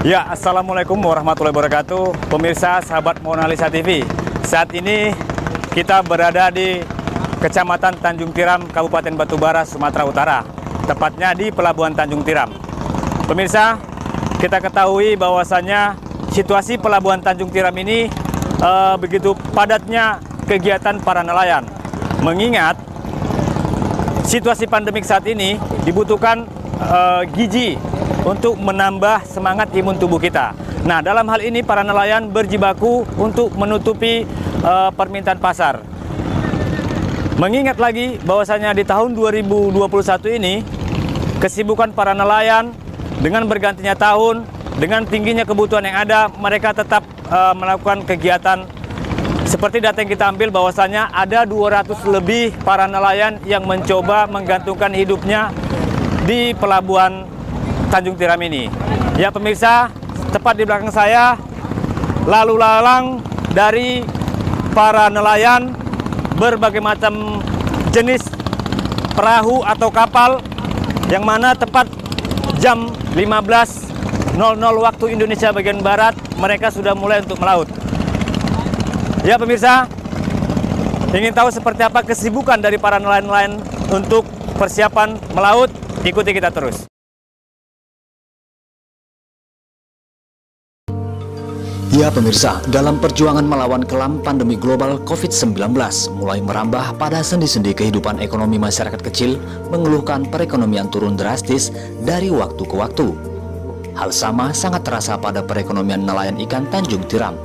Ya, Assalamualaikum warahmatullahi wabarakatuh. Pemirsa, sahabat Mona Lisa TV. Saat ini kita berada di Kecamatan Tanjung Tiram, Kabupaten Batubara, Sumatera Utara. Tepatnya di Pelabuhan Tanjung Tiram. Pemirsa, kita ketahui bahwasannya situasi Pelabuhan Tanjung Tiram ini begitu padatnya kegiatan para nelayan. Mengingat situasi pandemik saat ini dibutuhkan gizi untuk menambah semangat imun tubuh kita. Nah, dalam hal ini para nelayan berjibaku untuk menutupi permintaan pasar. Mengingat lagi bahwasanya di tahun 2021 ini kesibukan para nelayan dengan bergantinya tahun, dengan tingginya kebutuhan yang ada, mereka tetap melakukan kegiatan. Seperti data yang kita ambil bahwasanya ada 200 lebih para nelayan yang mencoba menggantungkan hidupnya di Pelabuhan Tanjung Tiram ini. Ya pemirsa, tepat di belakang saya lalu lalang dari para nelayan berbagai macam jenis perahu atau kapal, yang mana tepat jam 15.00 waktu Indonesia bagian Barat mereka sudah mulai untuk melaut. Ya pemirsa, ingin tahu seperti apa kesibukan dari para nelayan-nelayan untuk persiapan melaut? Ikuti kita terus. Ya pemirsa, dalam perjuangan melawan kelam pandemi global COVID-19 mulai merambah pada sendi-sendi kehidupan ekonomi masyarakat kecil, mengeluhkan perekonomian turun drastis dari waktu ke waktu. Hal sama sangat terasa pada perekonomian nelayan ikan Tanjung Tiram.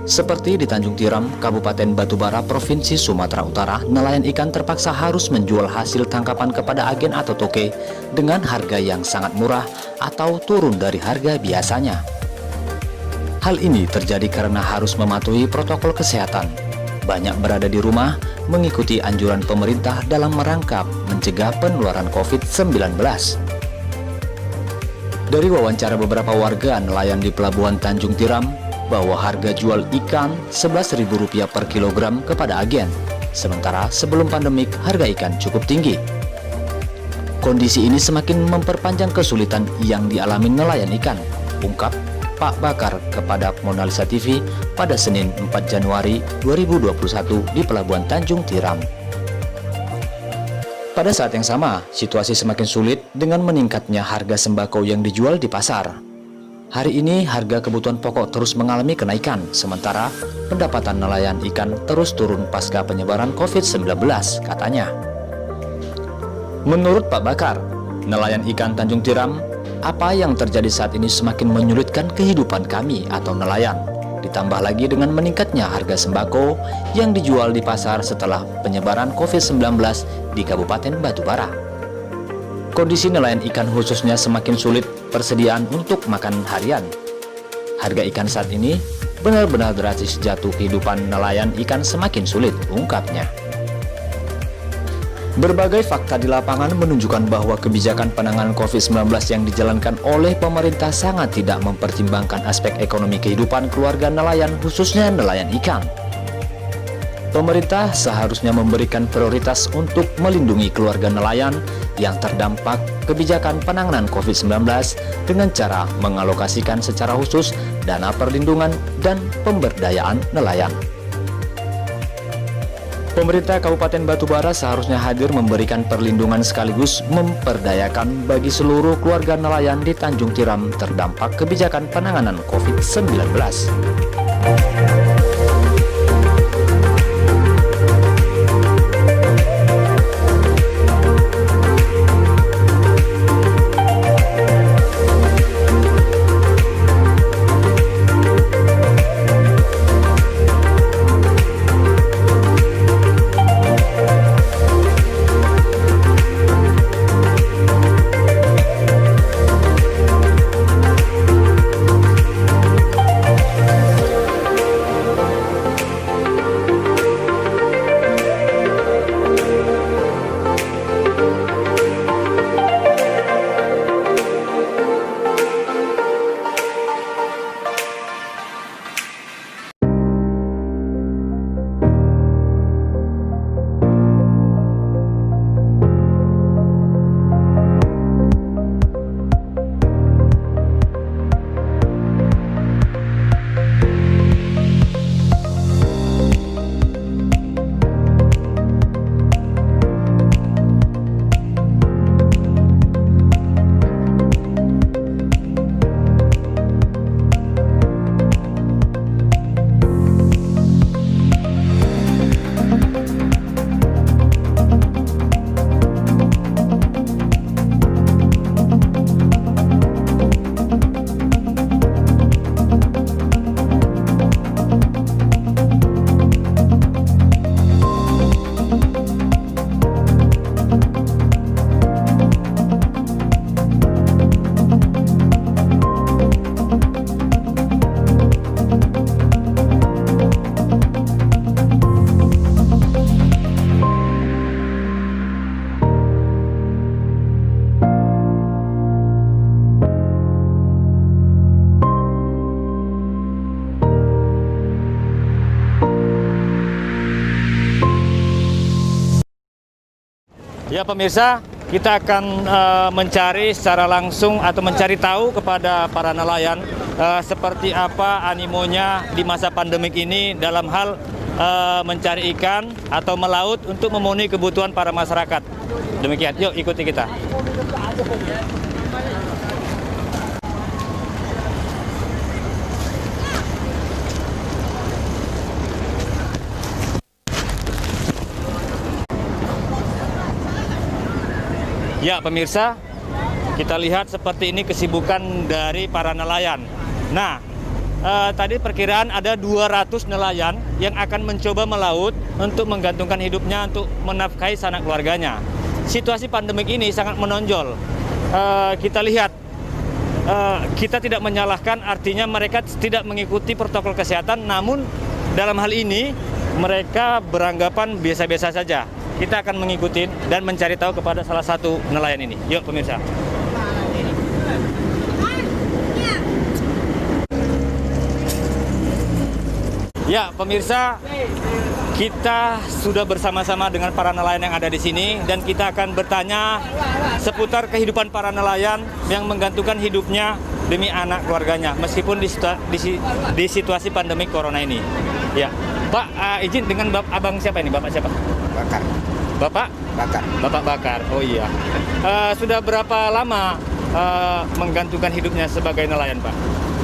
Seperti di Tanjung Tiram, Kabupaten Batubara, Provinsi Sumatera Utara, nelayan ikan terpaksa harus menjual hasil tangkapan kepada agen atau toke dengan harga yang sangat murah atau turun dari harga biasanya. Hal ini terjadi karena harus mematuhi protokol kesehatan. Banyak berada di rumah, mengikuti anjuran pemerintah dalam merangkap mencegah penularan COVID-19. Dari wawancara beberapa warga nelayan di Pelabuhan Tanjung Tiram, bahwa harga jual ikan Rp11.000 per kilogram kepada agen. Sementara sebelum pandemik harga ikan cukup tinggi. Kondisi ini semakin memperpanjang kesulitan yang dialami nelayan ikan, ungkap Pak Bakar kepada Mona Lisa TV pada Senin 4 Januari 2021 di Pelabuhan Tanjung Tiram. Pada saat yang sama, situasi semakin sulit dengan meningkatnya harga sembako yang dijual di pasar. Hari ini harga kebutuhan pokok terus mengalami kenaikan, sementara pendapatan nelayan ikan terus turun pasca penyebaran COVID-19, katanya. Menurut Pak Bakar, nelayan ikan Tanjung Tiram, apa yang terjadi saat ini semakin menyulitkan kehidupan kami atau nelayan. Ditambah lagi dengan meningkatnya harga sembako yang dijual di pasar setelah penyebaran COVID-19 di Kabupaten Batubara. Kondisi nelayan ikan khususnya semakin sulit persediaan untuk makan harian. Harga ikan saat ini benar-benar drastis jatuh, kehidupan nelayan ikan semakin sulit, ungkapnya. Berbagai fakta di lapangan menunjukkan bahwa kebijakan penanganan COVID-19 yang dijalankan oleh pemerintah sangat tidak mempertimbangkan aspek ekonomi kehidupan keluarga nelayan, khususnya nelayan ikan. Pemerintah seharusnya memberikan prioritas untuk melindungi keluarga nelayan yang terdampak kebijakan penanganan COVID-19 dengan cara mengalokasikan secara khusus dana perlindungan dan pemberdayaan nelayan. Pemerintah Kabupaten Batubara seharusnya hadir memberikan perlindungan sekaligus memperdayakan bagi seluruh keluarga nelayan di Tanjung Tiram terdampak kebijakan penanganan COVID-19. Ya pemirsa, kita akan mencari secara langsung atau mencari tahu kepada para nelayan seperti apa animonya di masa pandemik ini dalam hal mencari ikan atau melaut untuk memenuhi kebutuhan para masyarakat. Demikian, yuk ikuti kita. Ya pemirsa, kita lihat seperti ini kesibukan dari para nelayan. Nah, tadi perkiraan ada 200 nelayan yang akan mencoba melaut untuk menggantungkan hidupnya untuk menafkahi sanak keluarganya. Situasi pandemik ini sangat menonjol. Kita lihat, kita tidak menyalahkan, artinya mereka tidak mengikuti protokol kesehatan, namun dalam hal ini mereka beranggapan biasa-biasa saja. Kita akan mengikuti dan mencari tahu kepada salah satu nelayan ini. Yuk pemirsa. Ya pemirsa, kita sudah bersama-sama dengan para nelayan yang ada di sini dan kita akan bertanya seputar kehidupan para nelayan yang menggantungkan hidupnya demi anak keluarganya meskipun di situasi pandemi corona ini. Ya, Pak, izin dengan abang siapa ini? Bapak siapa? Bakar. Bapak? Bakar. Bapak Bakar. Oh iya. Sudah berapa lama menggantungkan hidupnya sebagai nelayan, Pak?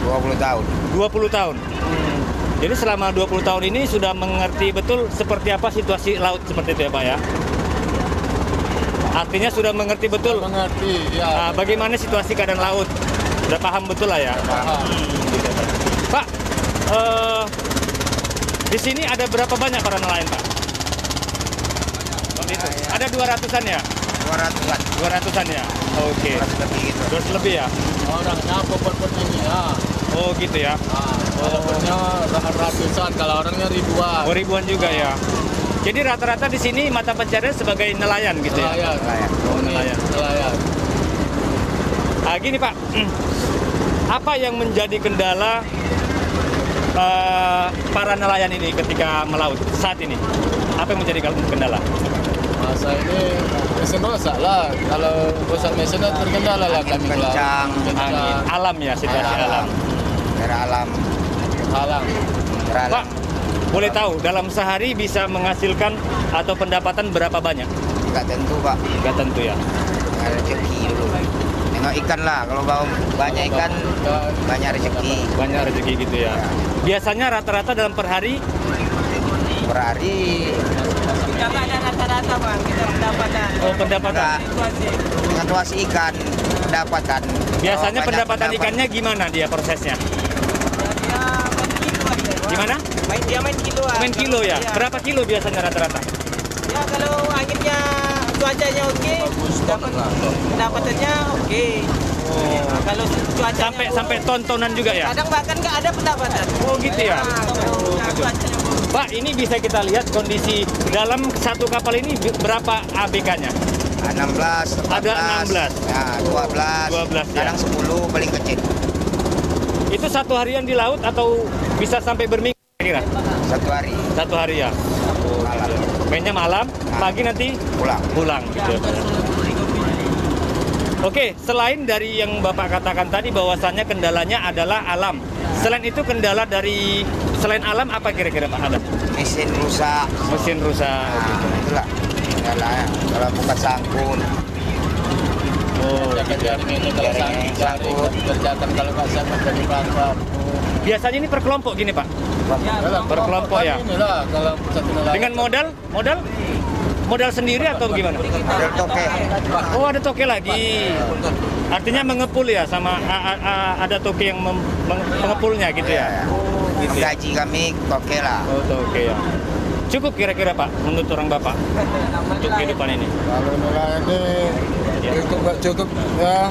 20 tahun. 20 tahun. Jadi selama 20 tahun ini sudah mengerti betul seperti apa situasi laut seperti itu ya, Pak ya? Artinya sudah mengerti betul. Mengerti, ya. Bagaimana situasi keadaan laut? Sudah paham betul lah ya. Paham. Gitu, Pak, di sini ada berapa banyak para nelayan, Pak? Itu. Ada 200-an ya? 200-an. 200-an ya? Oke. 200 lebih gitu. 200 lebih ya? Orangnya popor ini ya. Oh gitu ya? Popornya ratusan, kalau orangnya ribuan. Oh ribuan juga ya? Jadi rata-rata di sini mata pencarian sebagai nelayan gitu ya? Nelayan. Oh, Nelayan. Nelayan. Gini Pak, apa yang menjadi kendala para nelayan ini ketika melaut saat ini? Apa yang menjadi kendala? Masa ini mesin rusak lah. Kalau rusak mesinnya terkendala lah kami kencang, Angin, alam ya, situasi alam. Daerah alam. Halang. Daerah Pak, alam. boleh tahu dalam sehari bisa menghasilkan atau pendapatan berapa banyak? Nggak tentu, Pak. Nggak tentu ya. Nggak ada rezeki dulu. Tengok ikan lah. Kalau banyak ikan, banyak rezeki. Banyak rezeki gitu ya. Biasanya rata-rata dalam per hari Per hari Kita nggak ada rata-rata bang, kita pendapatan. oh, pendapatan. dengan tuasi ikan pendapatan. Biasanya Kalau banyak pendapatan pendapat, ikannya gimana dia prosesnya? Dia main kilo aja. Bang. Gimana? Dia main kilo. Main kilo ya? Iya. Berapa kilo biasanya rata-rata? Ya kalau anginnya cuacanya oke, dapat pendapatannya oke. Nah, kalau cuacanya Sampai ton-tonan juga ya? kadang bahkan nggak ada pendapatan. Oh gitu ya? Kalau cuacanya buruk. Pak, ini bisa kita lihat kondisi dalam satu kapal ini berapa ABK-nya? 16, 14, Ada 16. Ya, 12, 12, ya. kadang 10 paling kecil. Itu satu harian di laut atau bisa sampai berminggu kira? Satu hari Satu hari ya? malam Mainnya malam, pagi nanti pulang. gitu. Oke, selain dari yang Bapak katakan tadi bahwasannya kendalanya adalah alam. Selain itu kendala dari selain alam apa kira-kira Pak ada? Mesin rusak. Mesin rusak. Nah, itulah kendala ya. Kalau bukan sangkun, Oh, Jaring ini kalau Jaring jaring sangkut. kerjakan kalau nggak sangkut dari pasar. biasanya ini per kelompok gini Pak. Berkelompok ya. Inilah kalau satu nelayan. Dengan modal sendiri atau gimana? ada toke. Oh, ada toke lagi. Artinya mengepul ya sama ada toke yang mengepulnya gitu ya. Gitu ya. Gaji kami toke lah. Oh, toke ya. Cukup kira-kira Pak menurut orang Bapak untuk kehidupan ini. Kalau nelayan ini Ya. itu nggak cukup ya.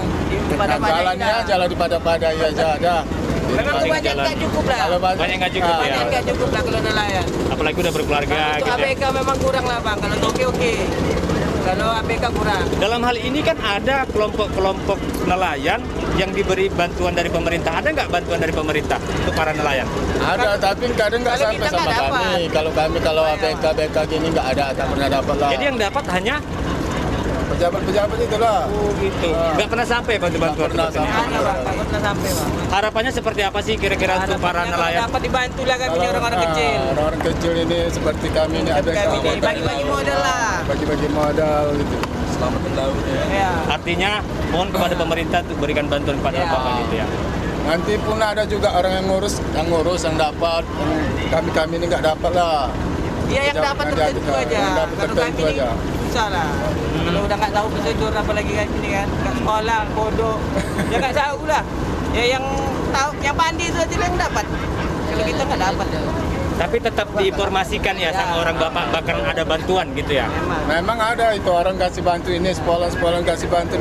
Jalannya jalan di pada-pada ya ada. Memang Paling banyak jalan. nggak cukup lah. Kalau Banyak nggak cukup ya. Banyak nggak cukup lah kalau nelayan. Apalagi udah berkeluarga Untuk gitu ya. ABK memang kurang lah bang. Kalau oke. Kalau ABK kurang. Dalam hal ini kan ada kelompok-kelompok nelayan yang diberi bantuan dari pemerintah. Ada nggak bantuan dari pemerintah untuk para nelayan? Ada, tapi kadang nggak Kalau sampai kita sama nggak kami. Kalau ABK gini nggak ada, tak pernah dapat lah. Jadi yang dapat hanya pejabat-pejabat itulah. Oh gitu. Nggak pernah sampai bantuan Nggak pernah seperti ini? Ada bang, nggak pernah sampai bang. Harapannya seperti apa sih kira-kira untuk para Harapannya nelayan? kalau dapat dibantu lah kami ini orang-orang kecil. Orang kecil ini seperti kami ini ada Kami ini yang bagi-bagi modal lah. bagi-bagi modal gitu. Selamat laut ya. Ya. Artinya mohon kepada pemerintah untuk berikan bantuan kepada Ya. Bapak gitu ya. Nanti pun ada juga orang yang ngurus yang dapat, yang kami ini nggak dapat lah. Iya yang Pejabat dapat yang tertentu dapat, aja. yang dapat Kalau tertentu kami ini aja. susah lah. Kalau udah nggak tahu prosedur apalagi kami ini kan, nggak sekolah, bodoh, ya nggak tahu lah. Ya yang tahu, yang pandai itu aja yang dapat. Kalau kita nggak dapat. Tapi tetap diinformasikan ya sama orang Bapak bahkan ada bantuan gitu ya. Memang. Memang ada itu orang kasih bantu ini, sekolah kasih bantu.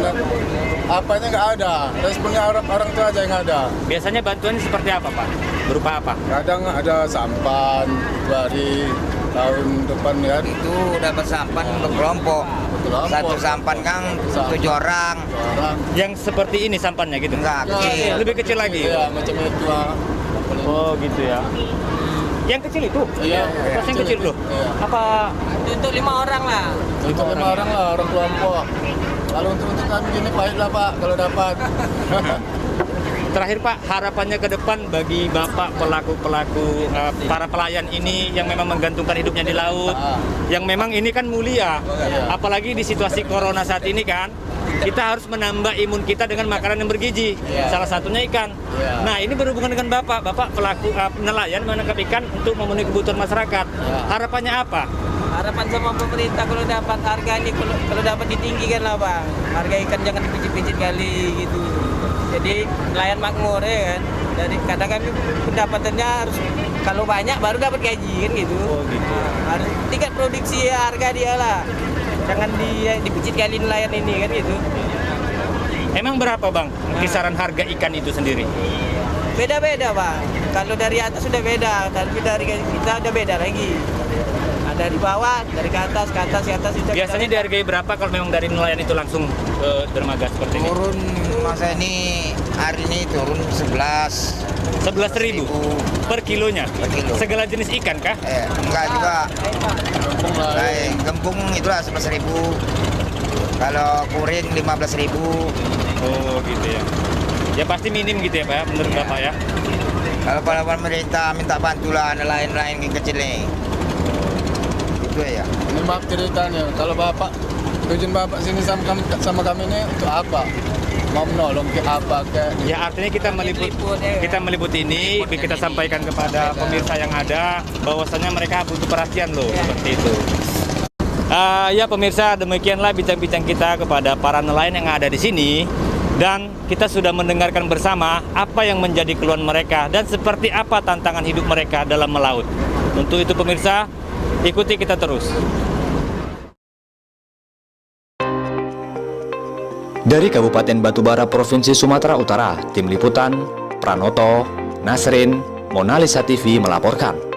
Apanya nggak ada, responnya orang tua aja yang ada. Biasanya bantuan seperti apa Pak? Berupa apa? Kadang ada sampan dari tahun depan ya. Itu dapat sampan berkelompok. Berkelompok. Satu sampan kan 7 orang. Orang Yang seperti ini sampannya gitu? Enggak, kecil. Lebih kecil lagi? iya macam itu. Oh gitu ya. Yang kecil itu? Iya. Pas yang kecil loh? Iya. Apa? Untuk 5 orang lah. Untuk 5 orang lah, orang kelompok. Kalau untuk kami gini pahit lah Pak kalau dapat. Terakhir Pak, harapannya ke depan bagi Bapak pelaku-pelaku para pelayan ini yang memang menggantungkan hidupnya di laut, yang memang ini kan mulia, apalagi di situasi corona saat ini kan, kita harus menambah imun kita dengan makanan yang bergizi, salah satunya ikan. Nah ini berhubungan dengan Bapak pelaku nelayan menangkap ikan untuk memenuhi kebutuhan masyarakat. Harapannya apa? Harapan sama pemerintah kalau dapat harga ini kalau dapat ditinggikan lah bang. Harga ikan jangan dipicit-picit kali gitu. Jadi nelayan makmur ya kan. Dari kadang kami pendapatannya harus kalau banyak baru dapat gaji kan gitu. Oh gitu. Harus tingkat produksi harga dia lah. Jangan dipicit kali nelayan ini kan gitu. Emang berapa Bang kisaran harga ikan itu sendiri? Beda-beda bang. Kalau dari atas sudah beda, tapi dari kita udah beda lagi. Nah, dari bawah, dari ke atas, itu Biasanya dihargai berapa kalau memang dari nelayan itu langsung ke dermaga seperti ini? Turun masa ini hari ini turun 11. 11.000 per kilonya? Per kilo. Segala jenis ikan kah? Enggak juga. Kayak gembung itulah 11.000. Kalau kuring 15.000. Oh gitu ya. Ya pasti minim gitu ya Pak ya, menurut Bapak ya? Kalau pemerintah minta bantulah nelayan-nelayan yang kecil nih. Itu ya. Ini maaf ceritanya, kalau Bapak tujuan Bapak sini sama kami ini untuk apa? Mau menolong ke apa ke? Ya artinya kita meliput ini, kita sampaikan kepada pemirsa yang ada bahwasanya mereka butuh perhatian loh, seperti itu. Ya pemirsa, demikianlah bincang-bincang kita kepada para nelayan yang ada di sini. Dan kita sudah mendengarkan bersama apa yang menjadi keluhan mereka dan seperti apa tantangan hidup mereka dalam melaut. Untuk itu pemirsa, ikuti kita terus. Dari Kabupaten Batubara, Provinsi Sumatera Utara, Tim Liputan, Pranoto, Nasrin, Mona Lisa TV melaporkan.